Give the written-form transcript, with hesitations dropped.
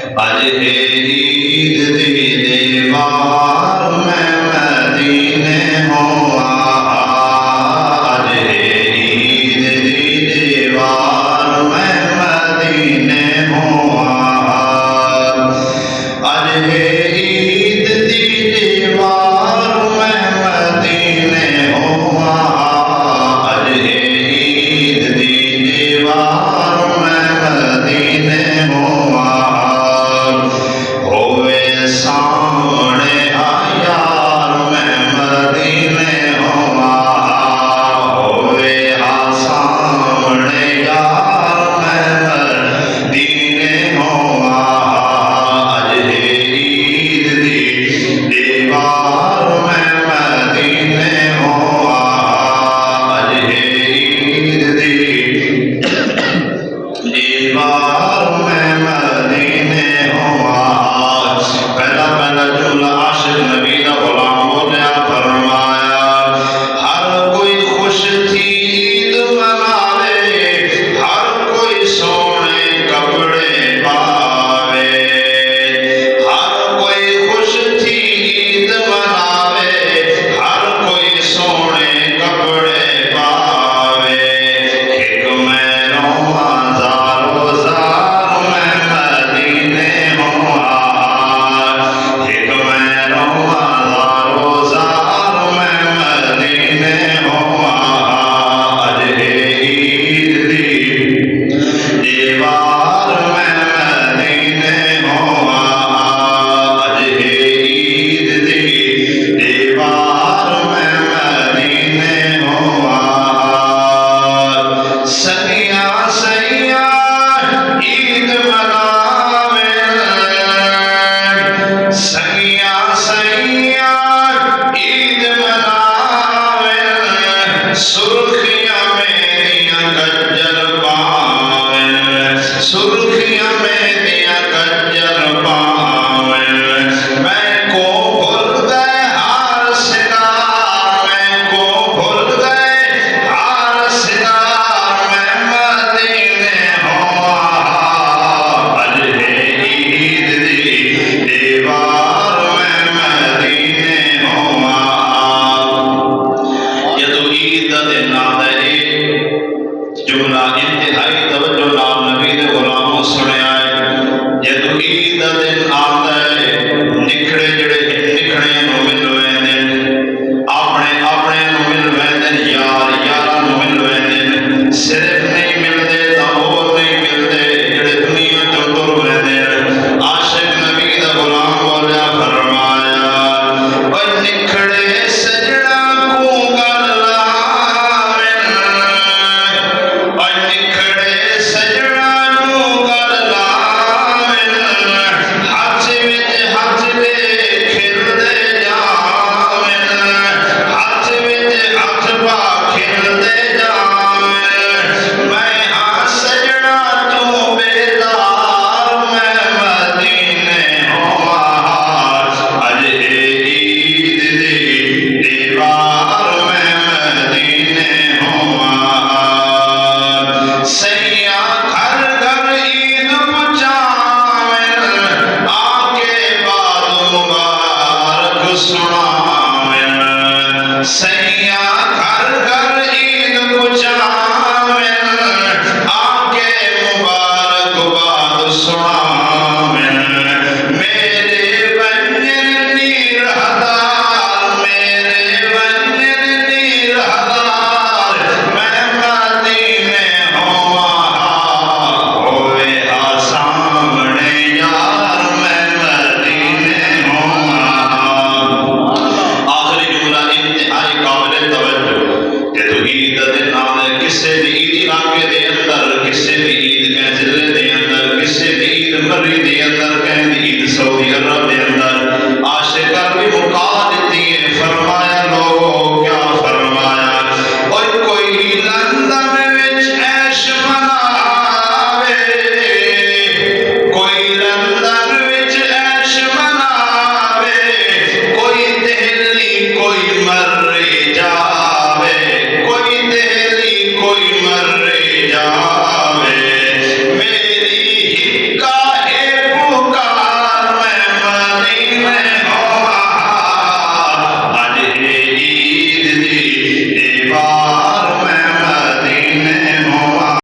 अज है ईद दी दीवार में मदीने होआ, अज है ईद दी दीवार में मदीने होआ, अज है ईद दी दीवार में मदीने होआ, अज है ईद दी दीवार में मदीने होआ। होवे सामने यार में मदीने होआ, होवे सामने यार में मदीने होआ, अज है ईद दी दीवार में मदीने होआ, अज है ईद दी दीवार में मदीने होआ। पहला पहला जुमला आशिक नबी दा गुलाम बोलिया, फरमाया हर कोई खुश थी ईद मनावे, हर कोई सोने कपड़े पावे, हर कोई खुश थी ईद मनावे, हर कोई सोने कपड़े पावे। एक मैं रोआ ज़ारो ज़ार में मदीने होआ, एक मैं रोआ ज़ारो ज़ार में मदीने होआ, अज है ईद दी दीवार में मदीने होआ, अज है ईद दी दीवार में मदीने होआ। सैया सैया ईद मनावे, सैया सैया ईद मनावे, सुर्खियां मेरियां गज्जर पावे, सुर्खियां मेरियां गज्जर पावे। मैं को भूल गए हार सितार, मैं को भूल गए हार सितार में मदीने होआ, अज है ईद दी दीवार में मदीने होआ। जदों ईद दा दिन आंदा है, जुमला इंतहाई तवज्जो नाल नबी दे गुलामों सुनिया है। जदों ईद दा दिन आंदा है, निखड़े जड़े निखड़े नूं मिल वैंदे, अपने अपने नूं मिल वैंदे, यार यारां नूं मिल वैंदे। सिर्फ नहीं मिलते तां होर नहीं मिलते, जड़े दुनिया चों तुर वैंदे। आशिक नबी दा गुलाम बोलिया, फरमाया ओए निखड़े सजना को गल लावे, ओए निखड़े सजना को गल लावे, हथ विच हथ दे खिलदे जावे, हथ विच हथ पा खिलदे जावे। मैं हाँ सजना तू बेदार में मदीने होआ, अज है ईद दी दीवार में मदीने होआ। सैया घर घर ईद पुचावे, आके बाद मुबारक सुनावे। सैया घर घर ईद पुचावे, आके मुबारक बाद सुनावे। मेरे वंजन नीर हदार, मेरे वंजन नीर हदार, मैं मदीने होआ, होवे सामने यार मैं मदीने होआ। आखिरी जुमला इंतहाई काबिल तवज्जो। जदों ईद दा दिन आंदा, किसी भी ईद इलाके दे अंदर, किसी भी ईद के जिले दे अंदर, किसी भी ईद मर्री दे अंदर, कहीं ईद सऊदी अरब दे